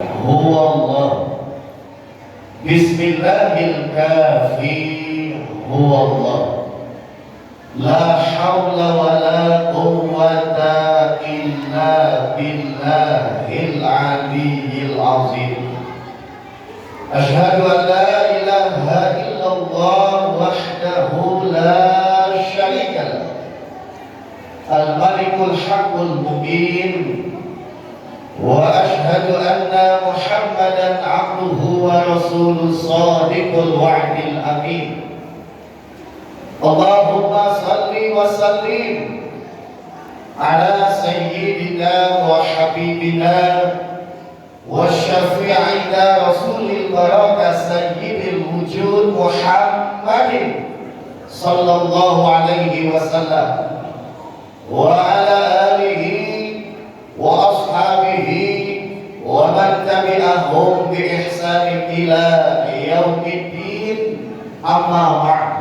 هو الله. بسم الله الكافي هو الله. لا حول ولا قوة إلا بالله العلي العظيم. أشهد أن لا إله إلا الله وحده لا شريك له الملك الحق المبين. وأشهد أن محمدا عبده ورسوله الصادق الوعد الأمين. اللهم صل وسلم على سيدنا وحبيبنا وشفيعنا رسول البركة سيد الوجود محمد صلى الله عليه وسلم وعلى آله وأصحابه ومن تبعهم بإحسان إلى يوم الدين. أما بعد،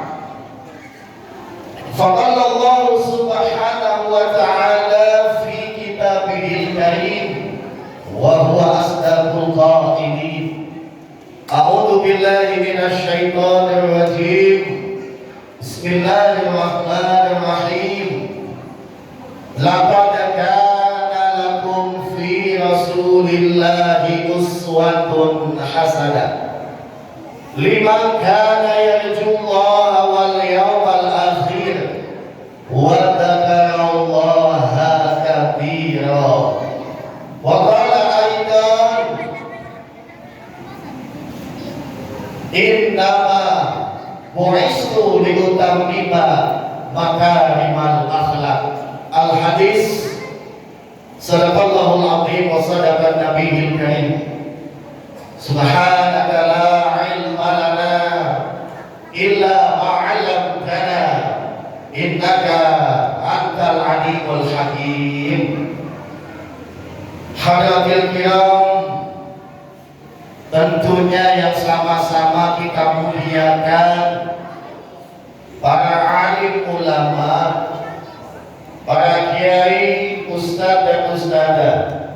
فقال الله سبحانه وتعالى في كتابه الكريم وهو أصدق القائلين: أعوذ بالله من الشيطان الرجيم. بسم الله الرحمن الرحيم. لقد كان لكم في رسول الله أسوة حسنة لمن كان يرجو الله واليوم الآخر وذكر الله كثيرا. وقال أيضا: إنما بعثت لأتمم مكارم الأخلاق. Al-Hadis. Sadaqallahul azim wa sadaqan nabiyil karim. Subhanaka la ilma lana illa ma 'allamtana innaka antal alimul hakim. Hadirin kiram, tentunya yang sama-sama kita muliakan para alim ulama, para kiai, ustadz dan ustadzah,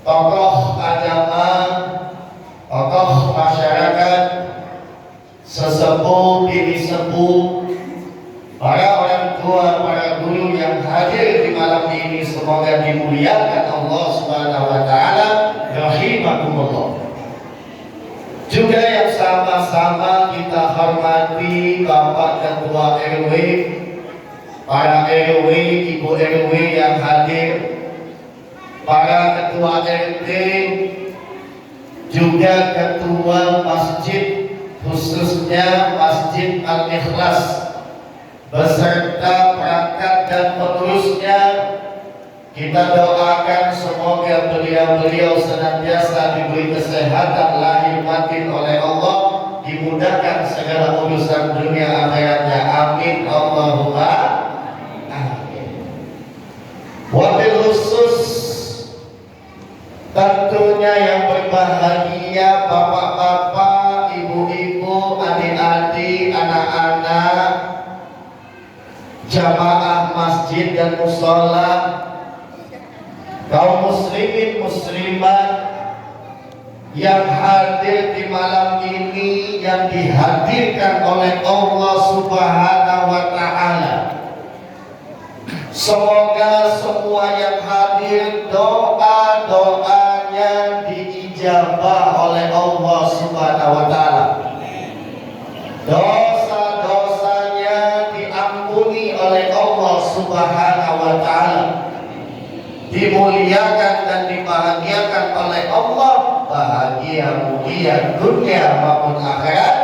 tokoh agama, tokoh masyarakat, sesepuh, bini sepuh, para orang tua, para guru yang hadir di malam ini, semoga dimuliakan Allah Subhanahu wa taala. Rahimakumullah. Juga yang sama-sama kita hormati Bapak Ketua RW, para RW, Ibu RW yang hadir, para ketua RT, juga ketua masjid, khususnya Masjid Al-Ikhlas, beserta perangkat dan penerusnya. Kita doakan semoga beliau-beliau senantiasa diberi kesehatan lahir batin oleh Allah, dimudahkan segala urusan dunia akhiratnya. Amin Allahumma. Wabil khusus tentunya yang berbahagia bapak-bapak, ibu-ibu, adik-adik, anak-anak, jamaah masjid dan mushola, kaum muslimin muslimat yang hadir di malam ini, yang dihadirkan oleh Allah Subhanahu wa taala. Semoga semua yang hadir doa-doanya diijabah oleh Allah Subhanahu wa taala. Dosa-dosanya diampuni oleh Allah Subhanahu wa taala. Dimuliakan dan dibahagiakan oleh Allah, bahagia mulia dunia maupun akhirat.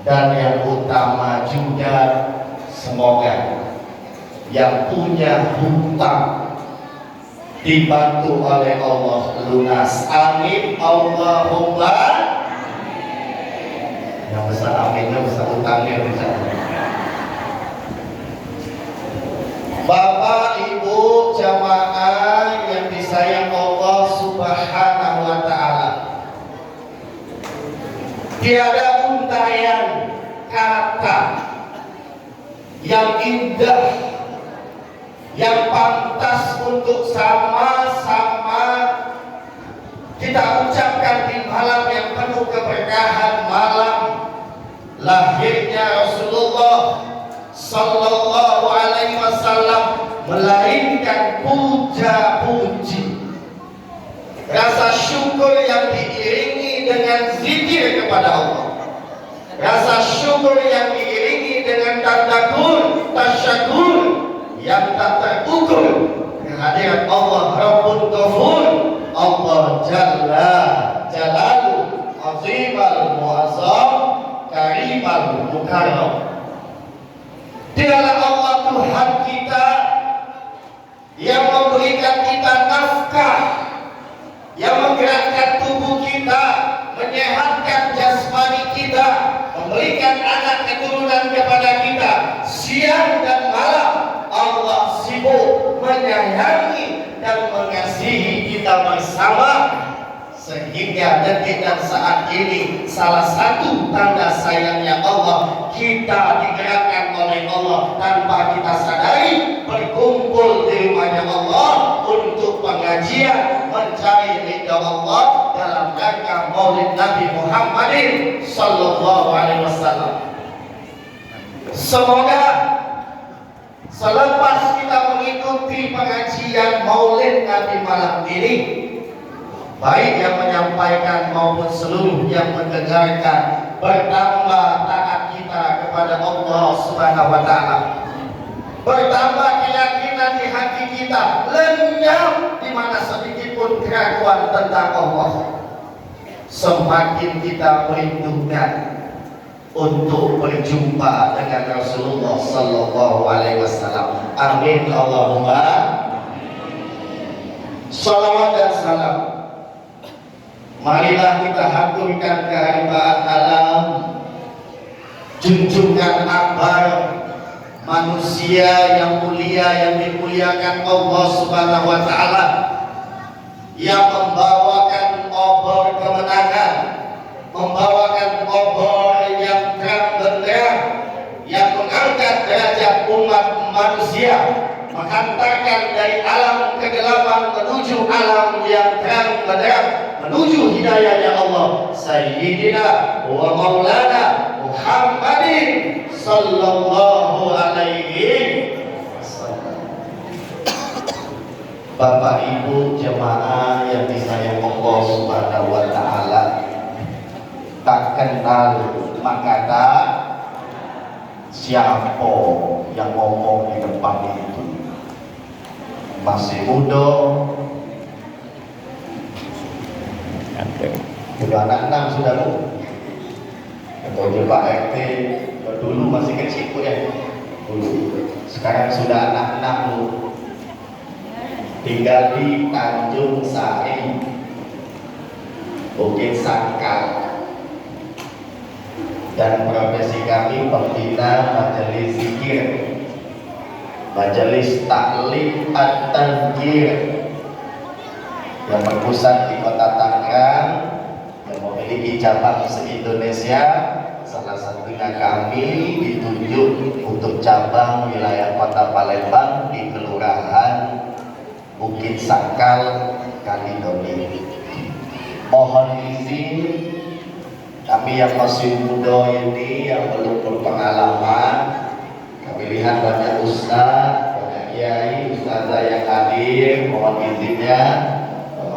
Dan yang utama juga, semoga yang punya hutang dibantu oleh Allah lunas. Amin Allahumma. Yang besar aminnya, besar hutangnya besar. Bapak, Ibu, jamaah yang disayang Allah Subhanahu wa taala, tiada untayan kata yang indah, yang pantas untuk sama-sama kita ucapkan di malam yang penuh keberkahan, malam lahirnya Rasulullah Sallallahu Alaihi Wasallam, melainkan puja-puji, rasa syukur yang diiringi dengan zikir kepada Allah, rasa syukur yang diiringi dengan tadabbur, tasyakur yang tak terukur kehadiran Allah Rabbul Ghafur, Allah Jalla Jalalu, Azimal Muazzam, Karimal Mukarram. Dialah Allah Tuhan kita yang memberikan kita nafkah, yang menggerakkan tubuh kita, menyehatkan jasmani kita, memberikan anak keturunan kepada kita. Siang dan malam Allah sibuk menyayangi dan mengasihi kita bersama, sehingga detik dan saat ini salah satu tanda sayangnya Allah, kita digerakkan oleh Allah tanpa kita sadari, berkumpul di rumahnya Allah untuk pengajian mencari ridha Allah dalam rangka Maulid Nabi Muhammadin Sallallahu Alaihi Wasallam. Semoga selepas kita mengikuti pengajian Maulid Nabi malam ini, baik yang menyampaikan maupun seluruh yang mendengarkan, bertambah taat kita kepada Allah Subhanahu wa Ta'ala, bertambah keyakinan di hati kita, lenyap di mana sedikit pun keraguan tentang Allah. Semakin kita merindukan untuk berjumpa dengan Rasulullah Sallallahu Alaihi Wasallam. Amin Allahumma. Salawat dan salam marilah kita haturkan kehadiran alam, junjungan akbar manusia yang mulia, yang dimuliakan Allah Subhanahu wa Ta'ala, yang membawakan obor kemenangan, membawakan obor yang terang benderang, yang mengangkat derajat umat manusia, menghantarkan dari alam kegelapan menuju alam yang terang benderang, menuju hidayahnya Allah, Sayyidina wa Maulana Muhammadin Sallallahu Alaihi Wasallam. Bapak Ibu jemaah yang disayang Allah Subhanahu wa Ta'ala, tak kenal maka tak siapa yang ngomong di depan itu. Masih muda, sudah anak-anak sudah bu, atau Pak RT dulu masih kecil bu ya, dulu. Sekarang sudah anak-anak bu, tinggal di Tanjung Sari, Bukit Sangkal, dan profesi kami pembina majelis zikir, majelis taklim at-tazkir yang berpusat di kota Tangerang, yang memiliki cabang se-Indonesia. Salah satunya kami ditunjuk untuk cabang wilayah kota Palembang di Kelurahan Bukit Sangkal, Kalidoni. Mohon izin kami yang masih muda ini, yang belum berpengalaman, kami lihat banyak ustaz, banyak kiai, ustazah yang hadir. Mohon izinnya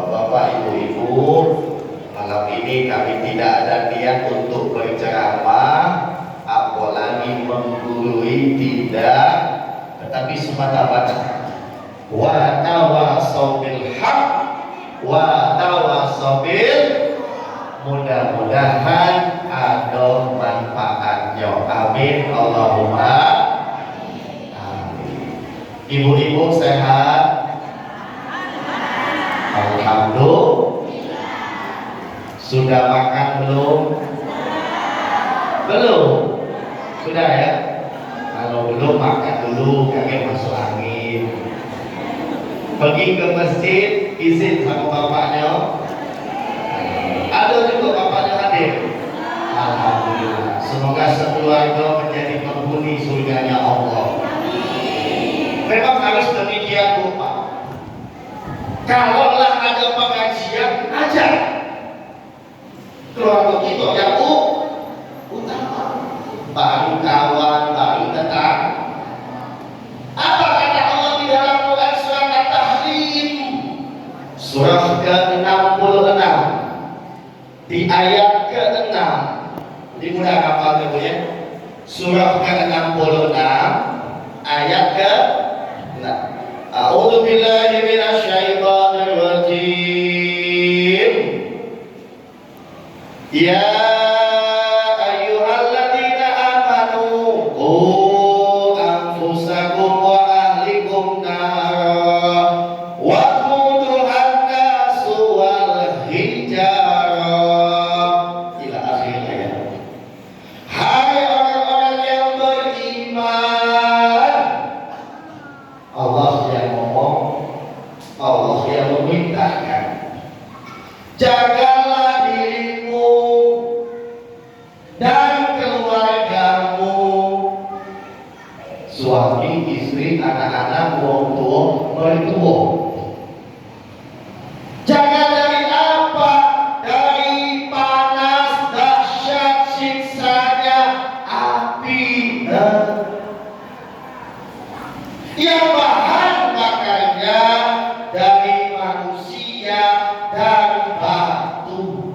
Bapak, Ibu-ibu, malam ini kami tidak ada niat untuk berceramah, apalagi menggurui, tidak, tetapi semata-mata wa tawassaw bil haq wa tawassaw bil, mudah-mudahan ada manfaatnya. Amin Allahumma amin. Ibu-ibu sehat? Alhamdulillah. Sudah makan belum? Belum? Sudah ya? Kalau belum, makan dulu, kami masuk angin. Pergi ke masjid, izin sama bapaknya. Ada juga bapaknya hadir. Alhamdulillah. Semoga sekeluarga menjadi penghuni surganya Allah. Memang harus demikian, Bapak. Kalaulah ada pengajian, ajar. keluarga kita yang utama, baru kawan, baru tetangga. Apa kata Allah di dalam Quran surat At-Tahrim surah ke-66 di ayat ke-6? Dimulai apa dulu ya? Surah ke-66 ayat ke-6. A'udzu billahi minasyaitonir rajim. Ya ayyuhalladzina amanu qu anfusakum wa ahlikum nara wa quduhan nasu wal hijarah ila akhir ayat. Hai orang-orang yang beriman, Allah yang ngomong, Allah yang memerintahkan. Jagalah dirimu dan keluargamu, suami, istri, anak-anak, orang tua, mertua. Jaga dari apa? Dari panas dahsyat siksanya api yang bahan bakarnya dari manusia dan batu.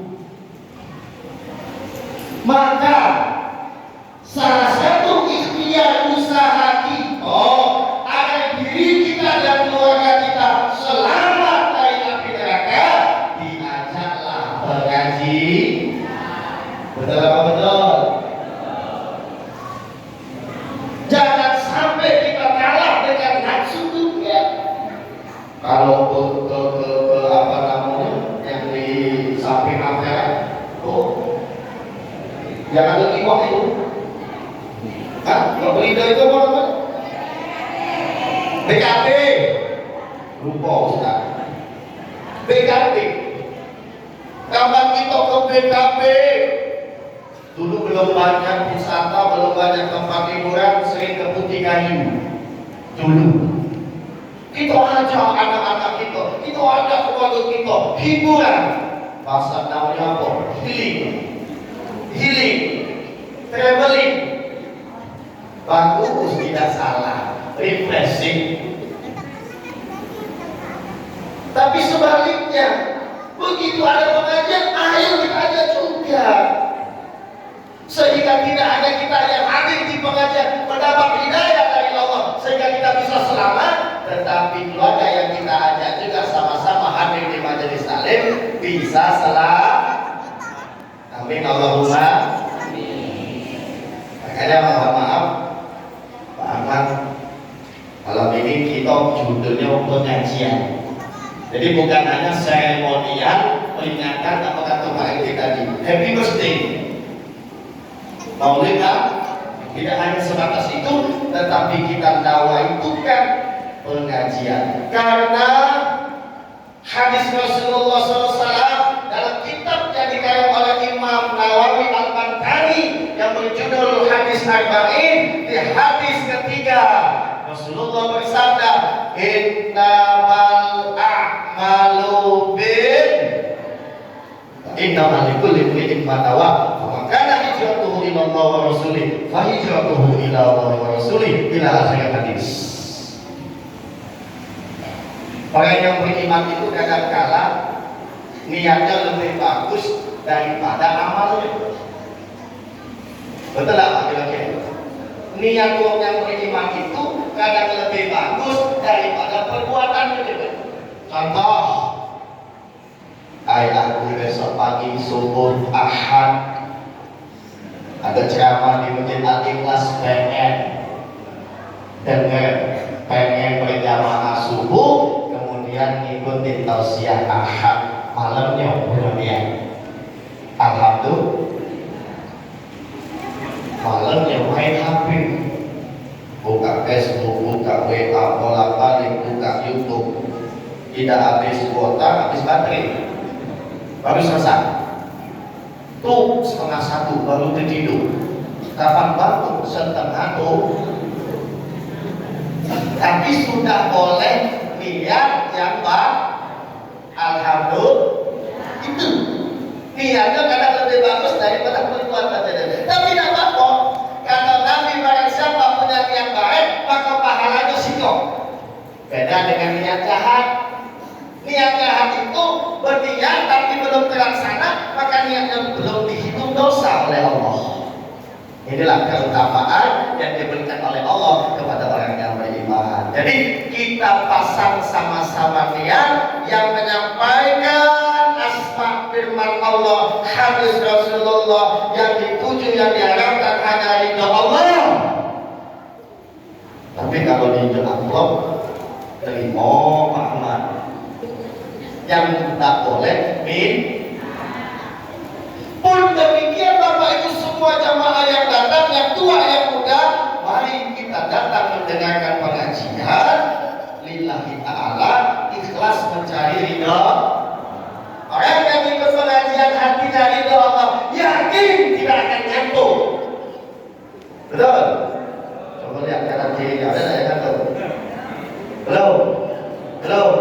Maka salah satu ikhtiar usaha kita agar diri kita dan keluarga kita selamat dari api neraka, diajaklah mengaji. Betul apa betul? Jangan sampai kita kalah dengan nafsu dunia. Kalau ke apa namanya yang di samping ampera, yang ada iwak itu, kalau leader itu apa namanya? BKP, lupa Ustaz. BKP, kapan kita ke BKP? Dulu belum banyak wisata, belum banyak tempat hiburan, sering ke Putih Kayu. Dulu kita ajak anak-anak kita ajak keluarga kita hiburan. Bahasa namanya apa? Healing, traveling. Bagus, tidak salah, refreshing. Tapi sebaliknya, begitu ada pengajian, ayo kita ajak juga. Sehingga tidak hanya kita yang hadir di pengajian mendapat hidayah dari Allah sehingga kita bisa selamat, tetapi keluarga yang kita ajak juga sama-sama hadir di majelis taklim bisa selamat. Amin Allahumma amin. Makanya mohon maaf Pak Ahmad, malam ini kita judulnya pengajian. Jadi bukan hanya seremonial peringatan apa kata Pak Edi tadi, happy birthday. Maulid tidak hanya sebatas itu, tetapi kita nawaitukan pengajian karena hadis Rasulullah SAW dalam kitab yang dikarang oleh Imam Nawawi Al-Bantani yang berjudul Hadis Arba'in, di hadis ketiga Rasulullah bersabda, innamal a'malu innamal likulli imri'in ma nawa, fa kana hijratuhu ila Allah wa rasulih, fa hijratuhu ila Allah wa rasulih, ila akhir hadis. Orang yang beriman itu kadang-kala niatnya lebih bagus daripada amalnya. Betul apa kira-kira? Niat orang yang beriman itu kadang lebih bagus daripada perbuatannya juga. Contoh, aku besok pagi subuh Ahad ada ceramah di Masjid Al-Ikhlas, pengen berjamaah subuh, kemudian ngikutin tausiah Ahad malamnya kemudian alhamdulillah malamnya main HP, buka Facebook, buka WA, bolak-balik, buka YouTube, tidak habis kuota, habis baterai. Baru selesai tuh 1:30 baru tidur. Kapan bangun? 1:30. Tapi sudah boleh niat yang baik. Alhamdulillah. Itu niatnya kadang lebih ibadah berbuat saja. Tapi tidak apa-apa. Kata Nabi, barang siapa punya niat baik, maka pahalanya sikok. Beda dengan niat jahat. Niat jahat itu berniat tapi belum terlaksana, maka niatnya belum dihitung dosa oleh Allah. Inilah keutamaan yang diberikan oleh Allah kepada orang yang beriman. Jadi kita pasang sama-sama niat yang menyampaikan asma firman Allah, hadis Rasulullah, yang dituju yang diharapkan hanya ridha Allah. Tapi kalau di amplop terima Pak Ahmad, yang tak boleh pun demikian Bapak Ibu semua jamaah yang datang, yang tua yang muda, mari kita datang mendengarkan pengajian lillahi ta'ala, ikhlas mencari ridha. Orang yang ikut pengajian hatinya ridha Allah, yakin tidak akan ngantuk. Betul? Coba lihat kanan kirinya, ada yang ngantuk? Belum? Belum?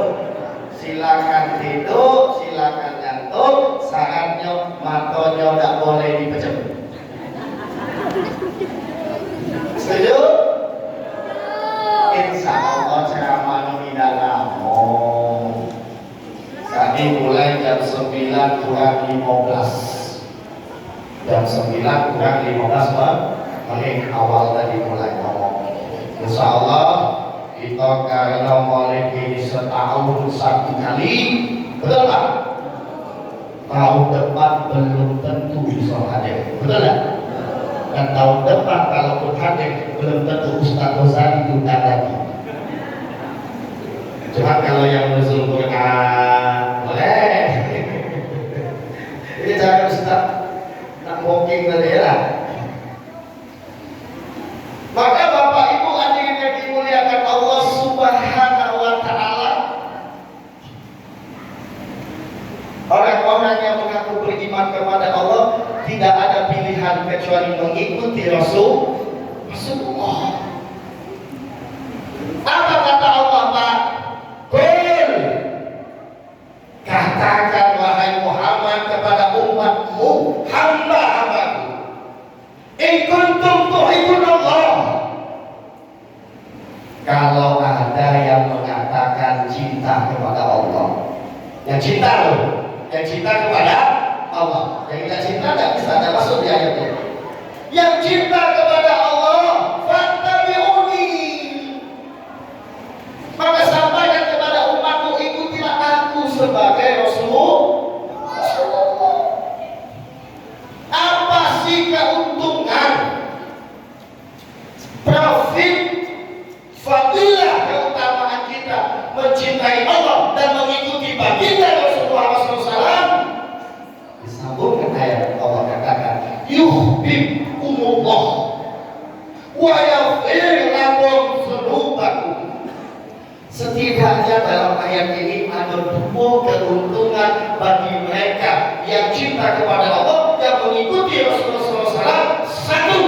Silakan tidur, silakan ngantuk, saatnya matanya tidak boleh dipejam. Setuju? Insya Allah ceramah tidak lama. Kami mulai jam 9 kurang 15. Jam 9 kurang 15 menit awal tadi mulai ngomong. Insya Allah kita karena mulai ini setahun satu kali, betul tak? Tahun depan belum tentu bisa hadir, betul tak? Dan tahun depan kalaupun hadir belum tentu Ustaz Ghazali itu lagi. Cuma kalau yang nuzul Quran boleh. Ini jangan Ustaz nak walking tadi lah. Maka Bapak Ibu hadirin yang dimuliakan Allah Subhanahu wa Ta'ala, orang-orang yang mengaku beriman kepada Allah tidak ada pilihan kecuali mengikuti Rasulullah. Apa kata Allah, Pak? Qul, katakan wahai Muhammad kepada umatmu, hamba-hambaku, in kuntum tuhibbunallah. Kalau ada yang mengatakan cinta kepada Allah, yang cinta loh, yang cinta kepada Allah, yang tidak cinta tidak bisa ada masuk di ayat itu. Yang cinta kepada Allah, fattabi'uni, maka sampaikan kepada umatku, ikutilah aku sebagai Rasulullah. Apa sih keuntungan, profit, fadilah, keutamaan kita mencintai Allah dan mengikuti baginda Rasulullah SAW? Disambungkan ayat Allah katakan, yuhibbukumullah wa yaghfir lakum dzunubakum. Setidaknya dalam ayat ini ada dua keuntungan bagi mereka yang cinta kepada Allah, yang mengikuti Rasulullah SAW. Satu,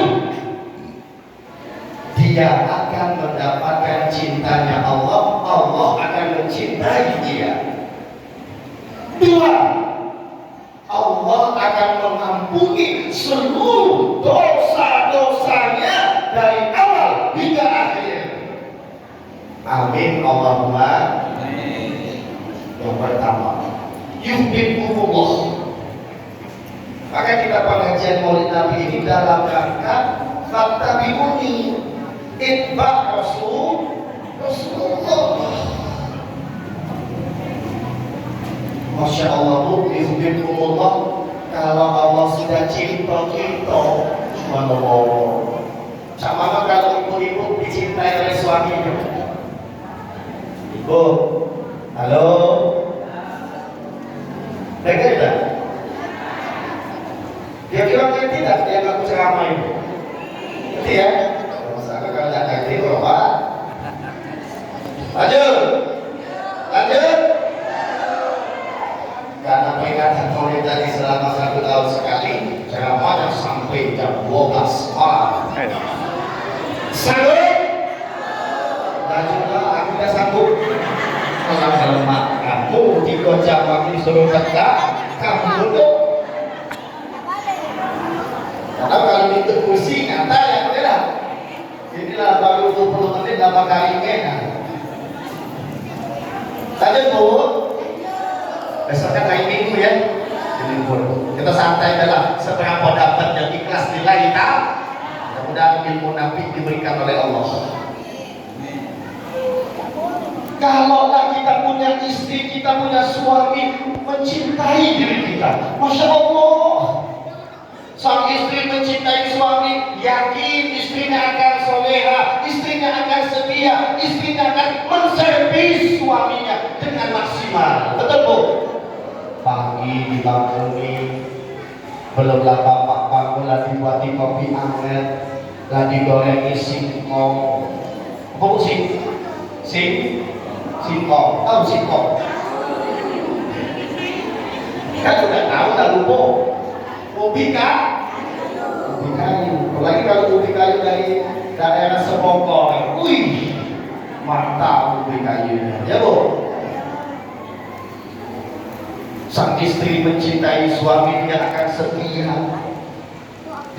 dia akan mendapatkan cintanya Allah, Allah akan mencintai dia. Dua, Allah akan mengampuni seluruh dosa-dosanya dari awal hingga akhir. Amin Allahumma amin. Yang pertama, yuhibbukumullah. Maka kita pengajian Maulid Nabi ini dalam rangka fattabi'uni, itba' Rasulullah. Masya Allah, yuhibbukumullah. Kalau Allah sudah cinta kita, subhanallah. Sama kalau ibu-ibu dicintai oleh suaminya. Ibu, halo, dengar tidak? Dia bilang tidak, yang aku ceramah itu. Ngerti ya? Masalah kalau tidak ngerti, Bapak. Lanjut. Karena peringatan Maulid tadi selama 1 tahun sekali, ceramahnya sampai jam 12 malam. Sanggup? Lanjutlah, aku tidak sanggup. Kalau mak kamu 3 jam aku disuruh kerja, kamu duduk. ya? Diliput. Kita santai adalah seberapa dapat yang ikhlas nilai kita. Mudah-mudahan ilmu nabi diberikan oleh Allah. Kalaulah kita punya istri, kita punya suami mencintai diri kita, Masya Allah. Sang istri mencintai suami, yakin istrinya akan soleha, istrinya akan setia, istrinya akan menservis suaminya dengan maksimal. Betul bu? Pagi dibanguni, belumlah bapak bangun lagi buati kopi hangat, lagi goreng singkong. Apa bu singkong, tahu singkong? Kan sudah tahu tak lupa. Ubi kayu, apalagi kalau ubi kayu dari daerah Semongko, wih, mantap ubi kayunya, ya bu. Sang istri mencintai suami, dia akan setia,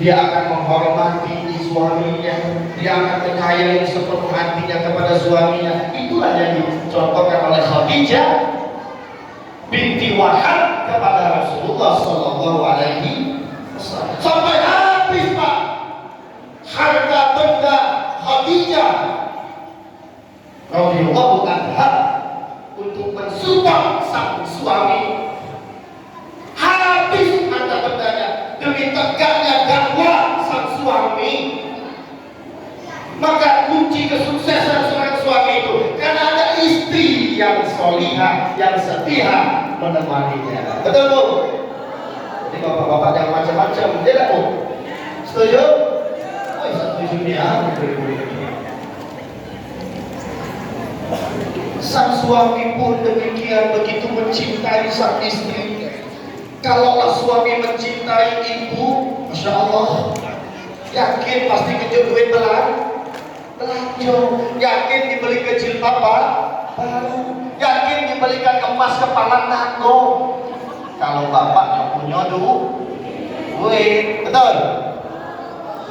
dia akan menghormati suaminya, dia akan menyayangi sepenuh hatinya kepada suaminya. Itulah yang dicontohkan oleh Khadijah binti Wahab kepada Rasulullah Sallallahu Alaihi Wasallam. Sampai habis pak harta benda Khadijah radhiyallahu anha untuk mensupport sang suami. Habis harta bendanya demi tegaknya dakwah sang suami. Maka kunci kesuksesan seorang suami itu karena ada istri yang solihah, yang setia menemaninya. Betul bu? Jadi bapak-bapak yang macam-macam, dia tak bu? Setuju? Oh, setuju dia. Sang suami pun demikian, begitu mencintai sang istri. Kalaulah suami mencintai ibu, Masya Allah, yakin pasti kejut duit belanja, yakin dibeli kecil papa baru, yakin dibelikan emas kepala nago. Kalau bapak nggak punya duit, betul?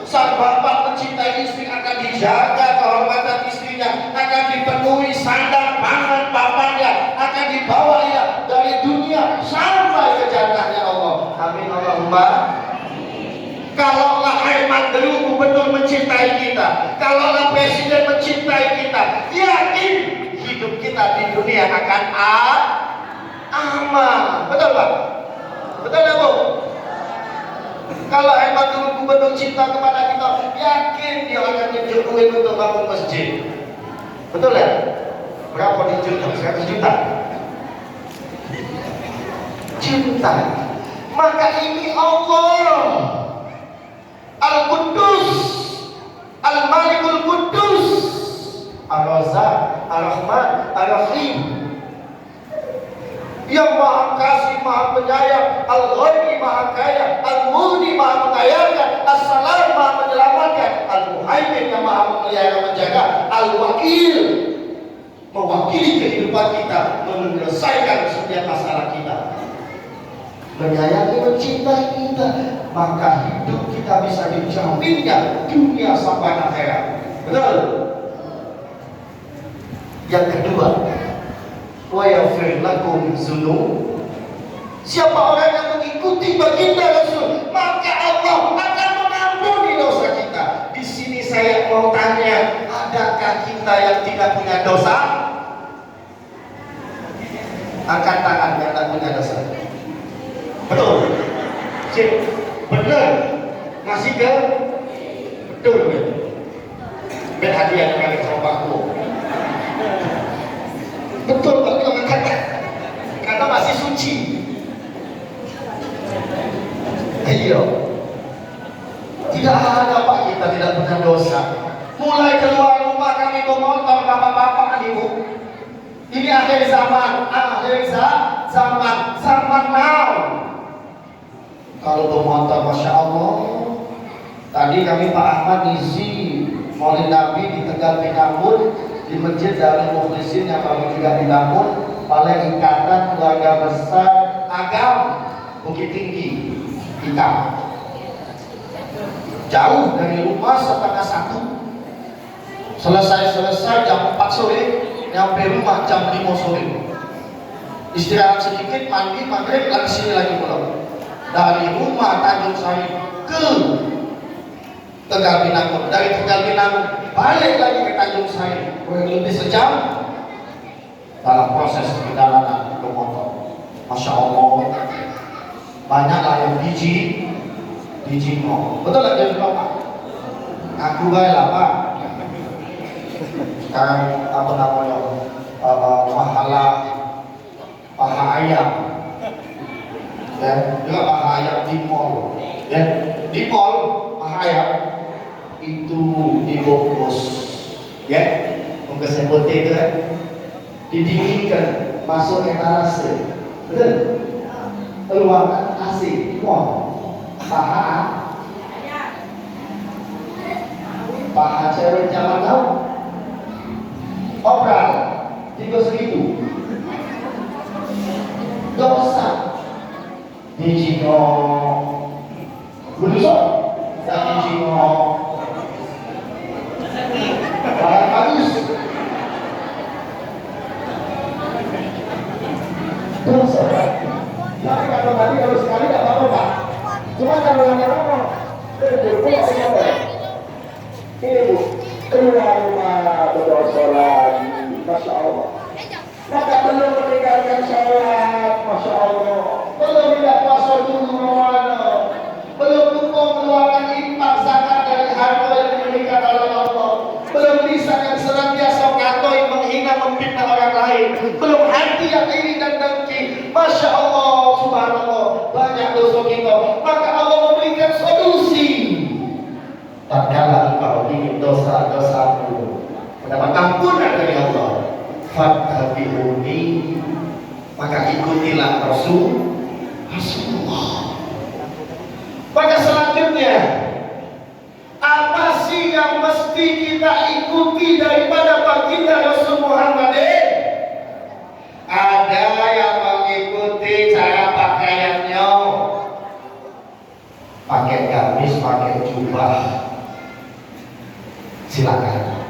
Sang bapak mencintai istri akan dijaga kehormatan istrinya, akan dipenuhi sandang pangan bapaknya, akan dibawa ya dari dunia sampai ke jannahnya Allah. Amin Allahumma. Kalaulah Herman Deru gubernur mencintai kita, kalaulah presiden mencintai kita, yakin hidup kita di dunia akan aman. Betul pak? Betul ya bu? Kalau Herman Deru gubernur cinta kepada kita, yakin dia akan nyucuk duit untuk bangun masjid. Betul ya? Berapa dijual? 100 juta. Cinta. Maka ini Allah Al-Quddus, Al-Malikul Quddus, Ar-Razzaq, Ar-Rahman, Ar-Rahim, yang maha kasih, maha penyayang, Al-Ghani maha kaya, Al-Mughni maha mengayakan, As-Salam maha menyelamatkan, Al-Muhaimin yang maha memelihara menjaga, Al-Wakil mewakili kehidupan kita, menyelesaikan setiap masalah kita, menyayangi, mencintai kita. Maka hidup kita bisa dijaminnya dunia sampai akhirat. Betul? Yang kedua, wa yaghfir lakum dzunub. Siapa orang yang mengikuti baginda Rasul, maka Allah akan mengampuni dosa kita. Di sini saya mau tanya, adakah kita yang tidak punya dosa? Angkat tangan yang tidak punya dosa. Betul? Sip. Benar, masih ke betul kan? Ben hadiah dengan sama betul Pak, kita mengatakan karena masih suci. Iya, tidak ada Pak, kita tidak pernah dosa. Mulai keluar rumah kami bawa motor bapak-bapak ibu. Ini akhir zaman, zaman now. Kalau bermotor, Masya Allah. Tadi kami Pak Ahmad isi Maulid Nabi di Tegal Pinambun, di Masjid Darul Mukhlisin yang baru juga dibangun oleh Ikatan Keluarga Besar Agam Bukit Tinggi Hitam. Jauh dari rumah 12:30. Selesai jam 4 sore, nyampe rumah jam 5 sore. Istirahat sedikit, mandi, maghrib, lagi sini lagi pulang. Dari rumah Tanjung Sari ke Tegal Binangun, dari Tegal Binangun balik lagi ke Tanjung Sari, kurang lebih sejam dalam proses perjalanan ke motor. Masya Allah, banyaklah yang biji no. Betul lagi yang Pak? Aku baik lah Pak. Sekarang apa namanya? Paha ayam, ya, juga paha ayam di mall, ya, di mall paha ayam itu dibungkus, ya, bungkus yang putih itu kan, didinginkan, masuk etalase, betul, keluarkan AC, mall, paha cewek zaman now, obral, 3.000. Dosa dijino berusaha dan dijino barang bagus dosa. Tapi kalau tadi kalau sekali tidak apa-apa Pak, cuma kalau lama-lama ini Bu, keluar rumah berdosa lagi, Masya Allah. Maka belum meninggalkan sholat, Masya Allah, belum tidak puasa dulu Ramadan, belum lupa mengeluarkan infak zakat dari harta yang diberikan oleh Allah, belum bisa yang senantiasa mengatoi, menghina, memfitnah orang lain, belum hati yang iri dan dengki. Masya Allah, subhanallah, banyak dosa kita. Maka Allah memberikan solusi. Tatkala engkau ingin dosa-dosamu mendapat ampunan dari Allah, fattabi'uni, maka ikutilah Rasulullah. Maka selanjutnya, apa sih yang mesti kita ikuti daripada baginda Rasul Muhammad? Ada yang mengikuti cara pakaiannya, pakai gamis, pakai jubah, silakan,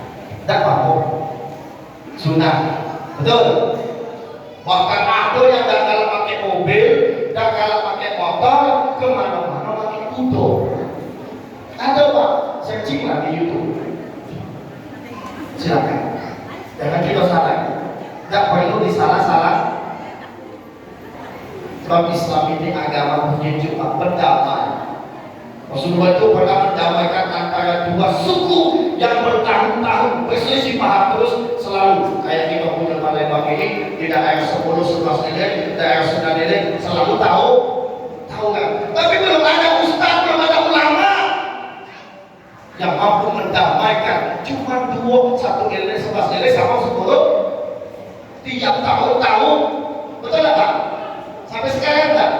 tidak apa-apa, sunnah, betul. Bahkan ada yang tidak kalah pakai mobil, tidak kalah pakai motor, kemana-mana pakai kuda. Ada Pak, searching lah di YouTube, silakan, jangan kita salah, tidak perlu disalah-salah. Sebab Islam ini agama penyejuk, berdamai. Rasulullah itu pernah mendamaikan antara dua suku yang bertahun-tahun berselisih paham terus, selalu kayak kita punya Palembang ini di daerah 10-11 ini, daerah Sudan ini selalu tahu kan. Tapi belum ada ustaz, belum ada ulama yang mampu mendamaikan. Cuma satu nilai 11 nilai sama 10 tiap tahun, betul tak? Sampai sekarang tak?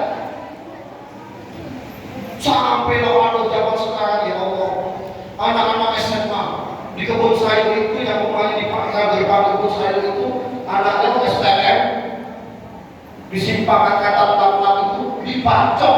Sampai lawan zaman sekarang, ya Allah, anak-anak SMA di kebun sayur itu yang kemarin dipakai di kebun sayur itu, anaknya STM di simpangan kata taman itu dibacok